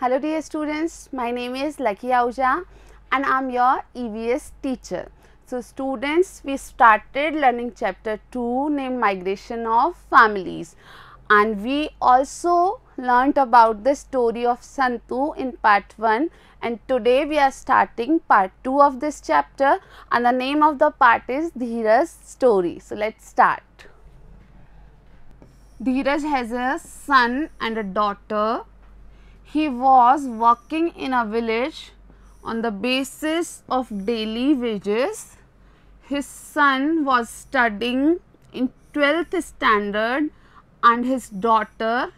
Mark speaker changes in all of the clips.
Speaker 1: Hello dear students, my name is 𝐂𝐊𝐿𝐻𝐿𝐻 and I am your EVS teacher. So students, we started learning chapter 2 named Migration of Families, and we also learnt about the story of Santu in part 1, and today we are starting part 2 of this chapter, and the name of the part is Dheeraj's story. So let's start. Dheeraj has a son and a daughter. He was working in a village on the basis of daily wages. His son was studying in 12th standard and his daughter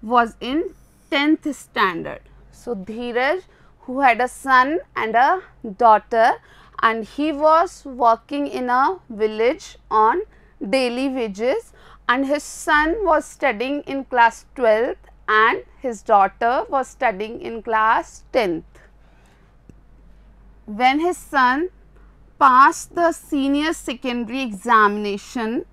Speaker 1: was in 10th standard. So Dheeraj, who had a son and a daughter, and he was working in a village on daily wages, and his son was studying in class 12th and his daughter was studying in class 10th. When his son passed the senior secondary examination,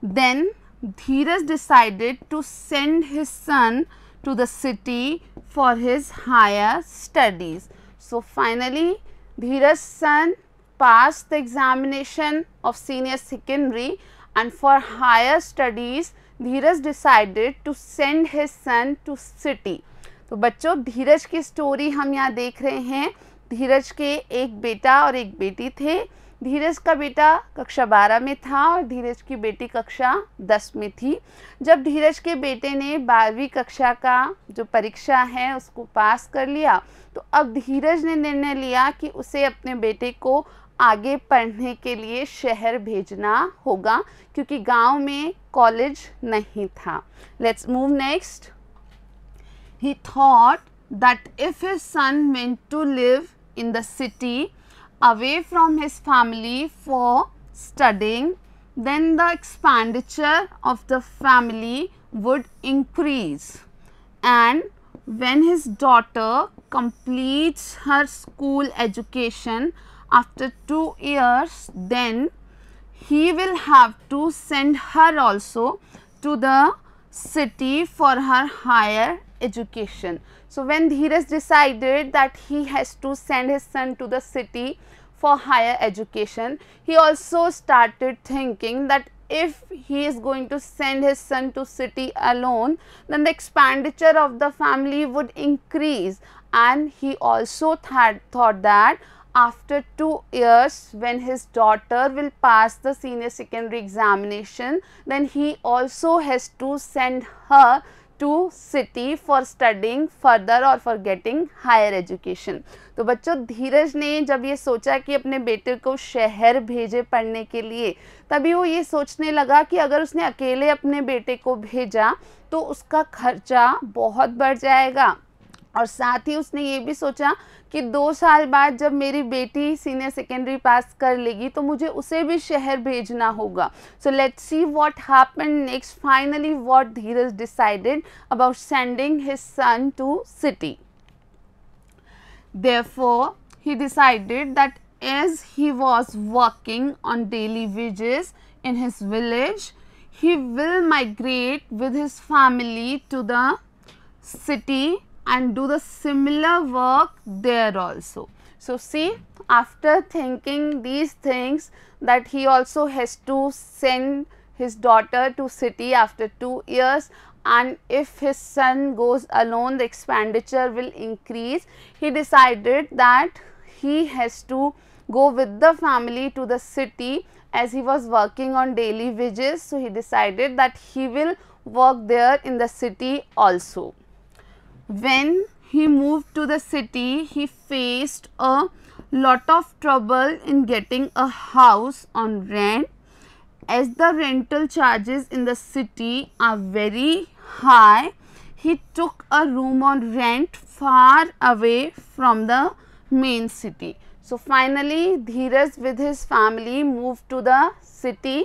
Speaker 1: then Dheeraj decided to send his son to the city for his higher studies. So finally, Dheeraj's son passed the examination of senior secondary, and for higher studies Dheeraj decided to send his son to city. तो बच्चों, धीरज की story हम यहाँ देख रहे हैं. धीरज के एक बेटा और एक बेटी थे. धीरज का बेटा कक्षा 12 में था और धीरज की बेटी कक्षा 10 में थी. जब धीरज के बेटे ने 12वीं कक्षा का जो परीक्षा है उसको पास कर लिया, तो अब धीरज ने निर्णय लिया कि उसे अपने बेटे को आगे पढ़ने के लिए शहर भेजना होगा, क्योंकि गांव में कॉलेज नहीं था. Let's move next. He thought that if his son meant to live in the city away from his family for studying, then the expenditure of the family would increase, and when his daughter completes her school education after 2 years, then he will have to send her also to the city for her higher education. So when Dheeraj decided that he has to send his son to the city for higher education, he also started thinking that if he is going to send his son to city alone, then the expenditure of the family would increase, and he also thought that after 2 years, when his daughter will pass the senior secondary examination, then he also has to send her to city for studying further or for getting higher education. तो बच्चों, धीरज ने जब ये सोचा कि अपने बेटे को शहर भेजे पढ़ने के लिए, तभी वो ये सोचने लगा कि अगर उसने अकेले अपने बेटे को भेजा तो उसका खर्चा बहुत बढ़ जाएगा, और साथ ही उसने ये भी सोचा कि 2 साल बाद जब मेरी बेटी सीनियर सेकेंडरी पास कर लेगी तो मुझे उसे भी शहर भेजना होगा. So let's see what happened next. Finally what Dheeraj decided about sending his son to city. Therefore, he decided that as he was working on daily wages in his village, he will migrate with his family to the city and do the similar work there also. So see, after thinking these things, that he also has to send his daughter to city after 2 years, and if his son goes alone the expenditure will increase, he decided that he has to go with the family to the city as he was working on daily wages. So he decided that he will work there in the city also. When he moved to the city, he faced a lot of trouble in getting a house on rent, as the rental charges in the city are very high. He took a room on rent far away from the main city. So finally, Dheeraj with his family moved to the city,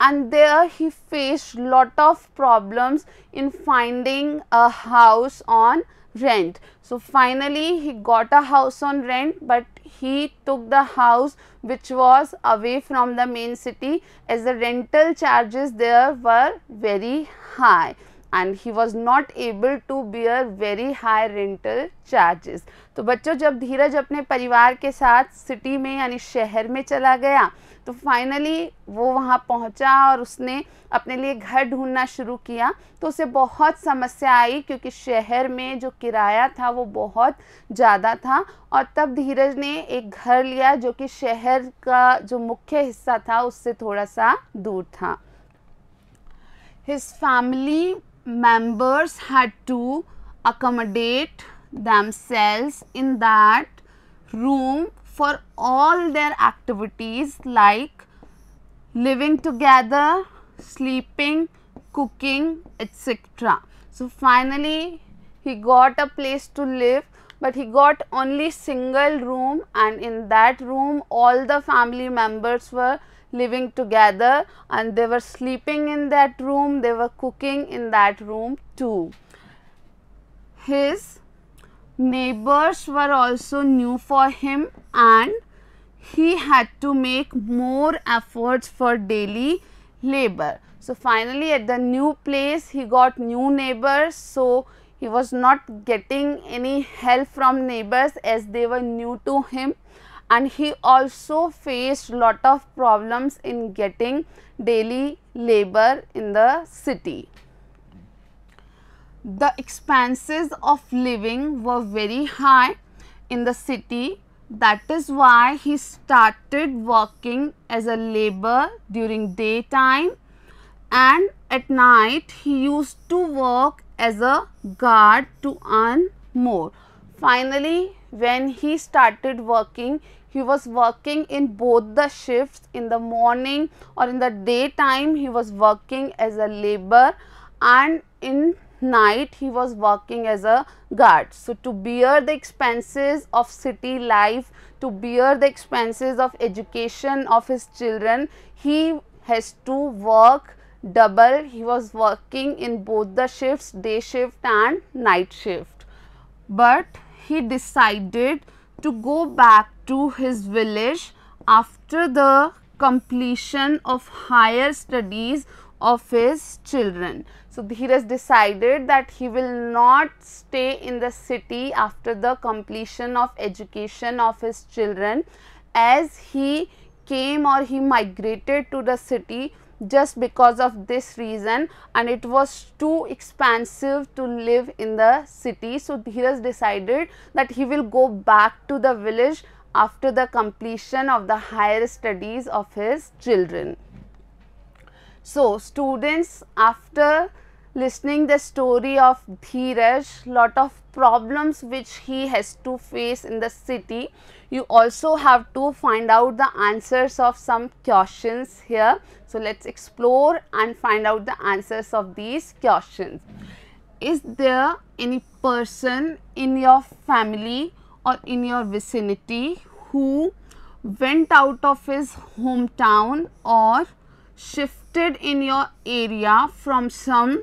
Speaker 1: and there he faced lot of problems in finding a house on rent. So finally he got a house on rent, but he took the house which was away from the main city, as the rental charges there were very high. and he was not able to bear very high rental charges. तो बच्चों, जब धीरज अपने परिवार के साथ city में यानी शहर में चला गया तो फाइनली वो वहाँ पहुँचा और उसने अपने लिए घर ढूंढना शुरू किया। तो उसे बहुत समस्या आई क्योंकि शहर में जो किराया था वो बहुत ज़्यादा था, और तब धीरज ने एक घर लिया जो कि शहर का जो मुख्य हिस्सा था उससे थोड़ा सा दूर था। His family members had to accommodate themselves in that room for all their activities like living together, sleeping, cooking, etc. So finally he got a place to live, but he got only single room, and in that room all the family members were living together and they were sleeping in that room, they were cooking in that room too. His neighbors were also new for him and he had to make more efforts for daily labor. So finally at the new place he got new neighbors, so he was not getting any help from neighbors as they were new to him, and he also faced lot of problems in getting daily labor in the city. The expenses of living were very high in the city. That is why he started working as a laborer during daytime, and at night he used to work as a guard to earn more. Finally, when he started working, he was working in both the shifts. In the morning or in the daytime he was working as a laborer, and in night he was working as a guard. So to bear the expenses of city life, to bear the expenses of education of his children, he has to work double. He was working in both the shifts, day shift and night shift. But he decided to go back to his village after the completion of higher studies of his children. So Dheeraj decided that he will not stay in the city after the completion of education of his children, as he came or he migrated to the city just because of this reason, and it was too expensive to live in the city. So Dheeraj decided that he will go back to the village after the completion of the higher studies of his children. So students, after listening the story of Dheeraj, lot of problems which he has to face in the city, you also have to find out the answers of some questions here. So let's explore and find out the answers of these questions. Is there any person in your family or in your vicinity who went out of his hometown or shifted in your area from some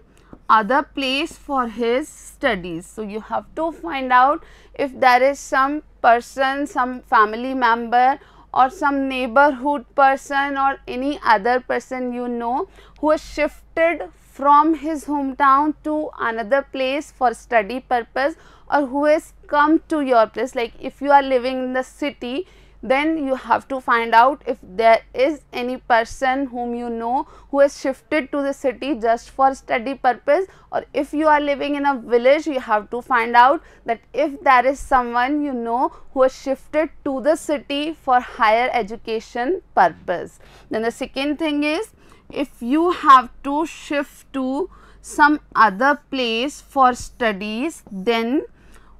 Speaker 1: other place for his studies? So you have to find out if there is some person, some family member or some neighborhood person or any other person you know who has shifted from his hometown to another place for study purpose, or who has come to your place. Like if you are living in the city, then you have to find out if there is any person whom you know who has shifted to the city just for study purpose, or if you are living in a village, you have to find out that if there is someone you know who has shifted to the city for higher education purpose. Then the second thing is, if you have to shift to some other place for studies, then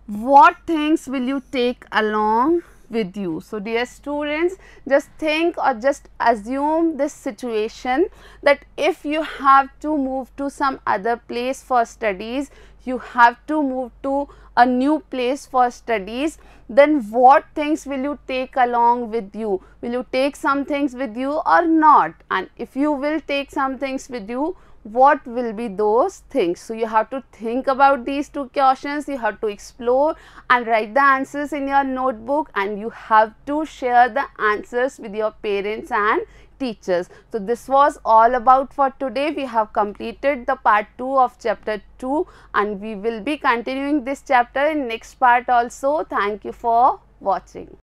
Speaker 1: what things will you take along with you? So dear students, just think or just assume this situation that if you have to move to some other place for studies, you have to move to a new place for studies, then what things will you take along with you? Will you take some things with you or not? And if you will take some things with you, what will be those things? So you have to think about these two questions, you have to explore and write the answers in your notebook, and you have to share the answers with your parents and teachers. So, this was all about for today. We have completed the part 2 of chapter 2 and we will be continuing this chapter in next part also. Thank you for watching.